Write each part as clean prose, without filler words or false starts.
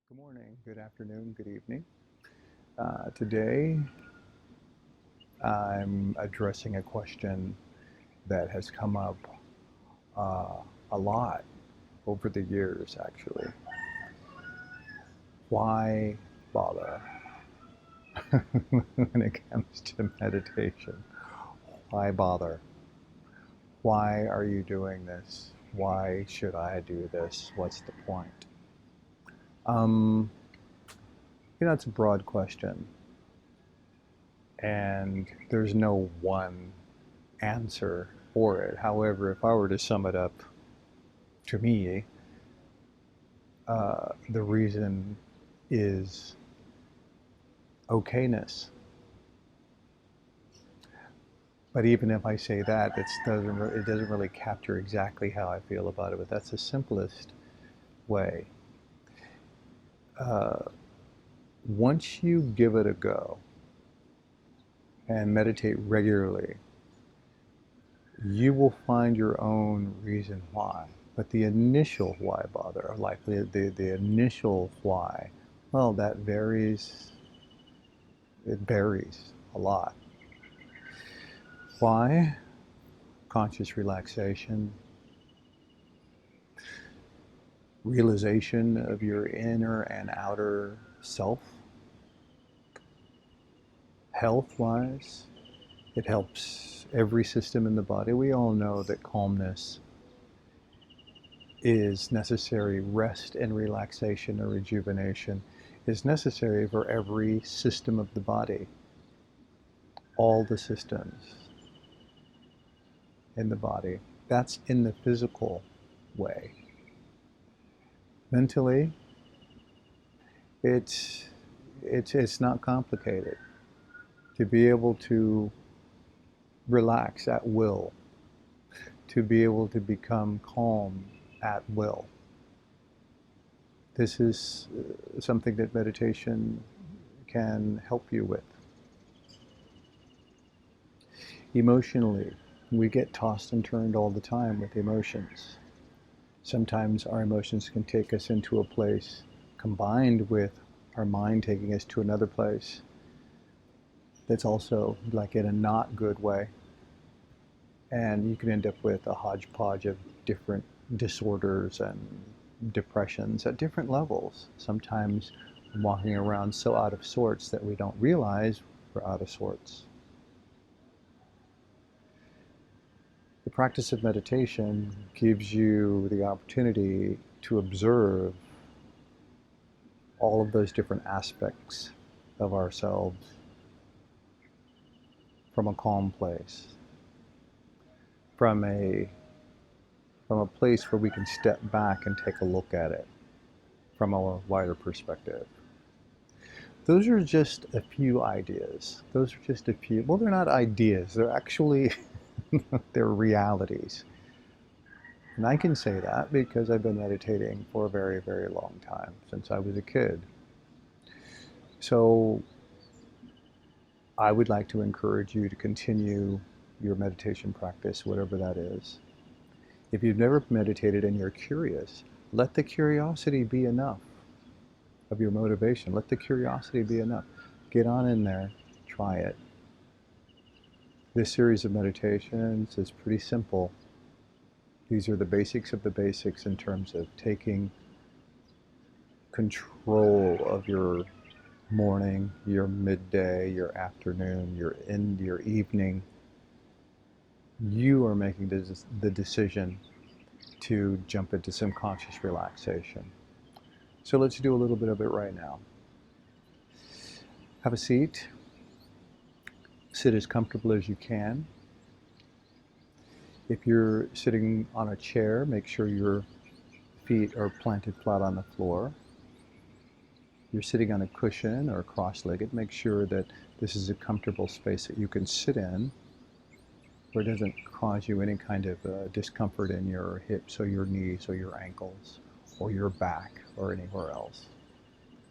Good morning, good afternoon, good evening. Today I'm addressing a question that has come up uh, a lot over the years, actually. Why bother when it comes to meditation? Why bother? Why are you doing this? Why should I do this? What's the point? Um, it's a broad question, and there's no one answer for it. However, if I were to sum it up to me, the reason is okayness. But even if I say that, it doesn't really capture exactly how I feel about it. But that's the simplest way. Uh, Once you give it a go and meditate regularly, you will find your own reason why. But the initial why bother, like the initial why, well, that varies. It varies a lot. Why? Conscious relaxation, realization of your inner and outer self. Health-wise, it helps every system in the body. We all know that calmness is necessary. Rest and relaxation or rejuvenation is necessary for every system of the body. All the systems in the body. That's in the physical way. Mentally, it's it's not complicated. To be able to relax at will, to be able to become calm at will. This is something that meditation can help you with. Emotionally, we get tossed and turned all the time with emotions. Sometimes our emotions can take us into a place combined with our mind taking us to another place that's also like in a not good way. And you can end up with a hodgepodge of different disorders and depressions at different levels. Sometimes walking around so out of sorts that we don't realize we're out of sorts. The practice of meditation gives you the opportunity to observe all of those different aspects of ourselves from a calm place, from a place where we can step back and take a look at it from a wider perspective. Those are just a few ideas. Those are just a few, well, they're not ideas, they're actually, they're realities. And I can say that because I've been meditating for a very, very long time, since I was a kid. So I would like to encourage you to continue your meditation practice, whatever that is. If you've never meditated and you're curious, let the curiosity be enough of your motivation. Let the curiosity be enough. Get on in there, try it. This series of meditations is pretty simple. These are the basics of the basics in terms of taking control of your morning, your midday, your afternoon, your evening. You are making the decision to jump into some conscious relaxation. So let's do a little bit of it right now. Have a seat. Sit as comfortable as you can. If you're sitting on a chair, make sure your feet are planted flat on the floor. If you're sitting on a cushion or cross-legged, make sure that this is a comfortable space that you can sit in, where it doesn't cause you any kind of discomfort in your hips or your knees or your ankles or your back or anywhere else.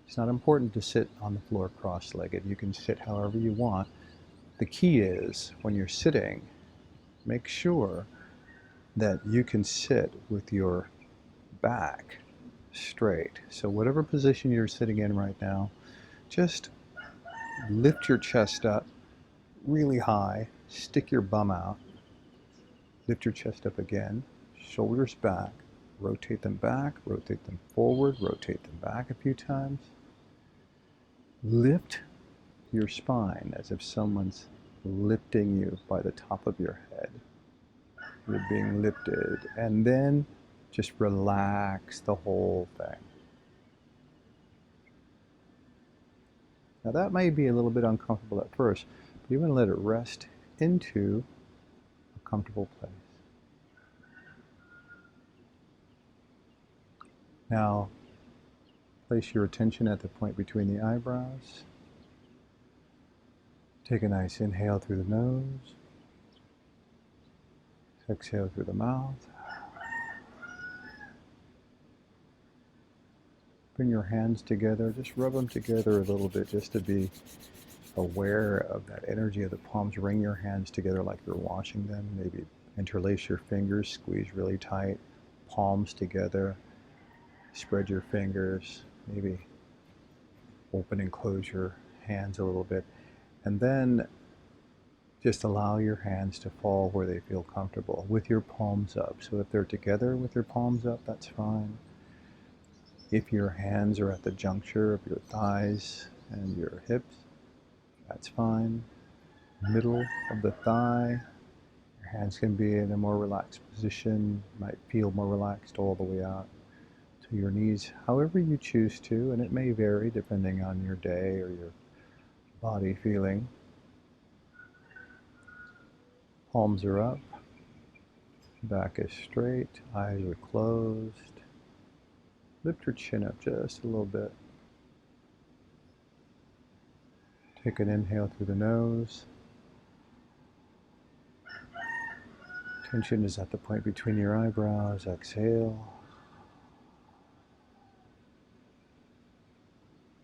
It's not important to sit on the floor cross-legged. You can sit however you want. The key is, when you're sitting, make sure that you can sit with your back straight. So whatever position you're sitting in right now, just lift your chest up really high, stick your bum out, lift your chest up again, shoulders back, rotate them back, rotate them forward, rotate them back a few times. Lift your spine as if someone's lifting you by the top of your head. You're being lifted, and then just relax the whole thing. Now that may be a little bit uncomfortable at first, but you want to let it rest into a comfortable place. Now, place your attention at the point between the eyebrows. Take a nice inhale through the nose. Exhale through the mouth. Bring your hands together. Just rub them together a little bit just to be aware of that energy of the palms. Wring your hands together like you're washing them. Maybe interlace your fingers, squeeze really tight. Palms together. Spread your fingers. Maybe open and close your hands a little bit. And then just allow your hands to fall where they feel comfortable with your palms up. So if they're together with your palms up, that's fine. If your hands are at the juncture of your thighs and your hips, that's fine. Middle of the thigh, your hands can be in a more relaxed position, might feel more relaxed all the way out to your knees, however you choose to, and it may vary depending on your day or your body feeling. Palms are up, back is straight, eyes are closed. Lift your chin up just a little bit. Take an inhale through the nose. Tension is at the point between your eyebrows. Exhale.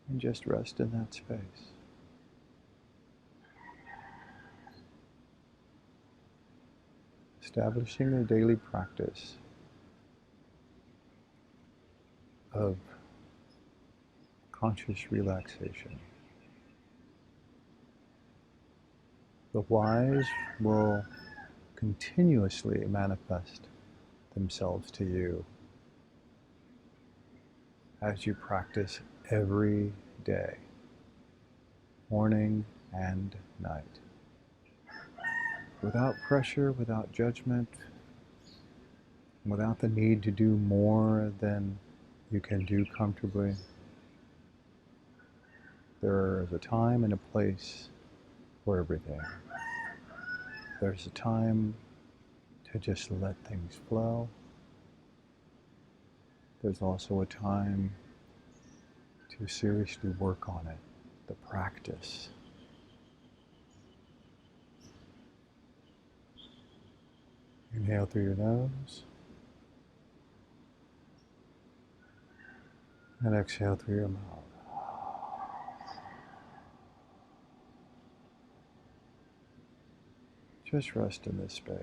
And just rest in that space. Establishing a daily practice of conscious relaxation. The whys will continuously manifest themselves to you as you practice every day, morning and night. Without pressure, without judgment, without the need to do more than you can do comfortably. There is a time and a place for everything. There's a time to just let things flow. There's also a time to seriously work on it, the practice. Inhale through your nose. And exhale through your mouth. Just rest in this space.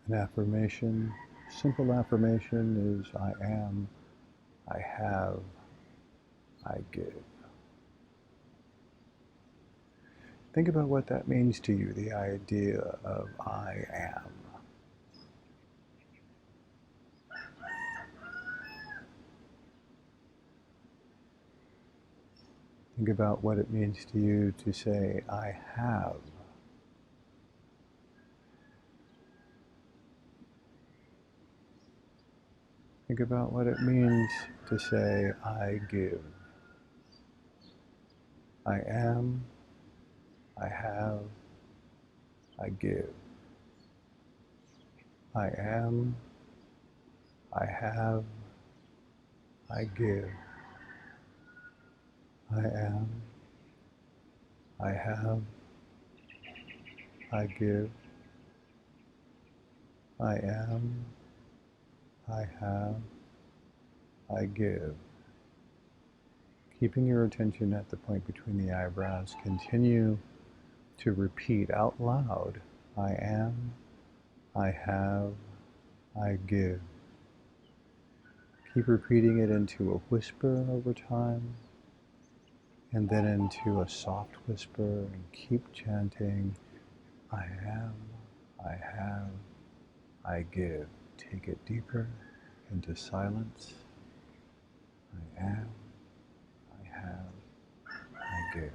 An affirmation, simple affirmation is I am, I have, I give. Think about what that means to you, the idea of I am. Think about what it means to you to say I have. Think about what it means to say, I give. I am, I have, I give. I am, I have, I give. I am, I have, I give, I am, I have, I give. Keeping your attention at the point between the eyebrows, continue to repeat out loud, I am, I have, I give. Keep repeating it into a whisper over time, and then into a soft whisper, and keep chanting, I am, I have, I give. Take it deeper into silence. I am, I have, I give.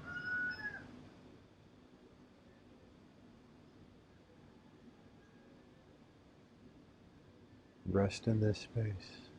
Rest in this space.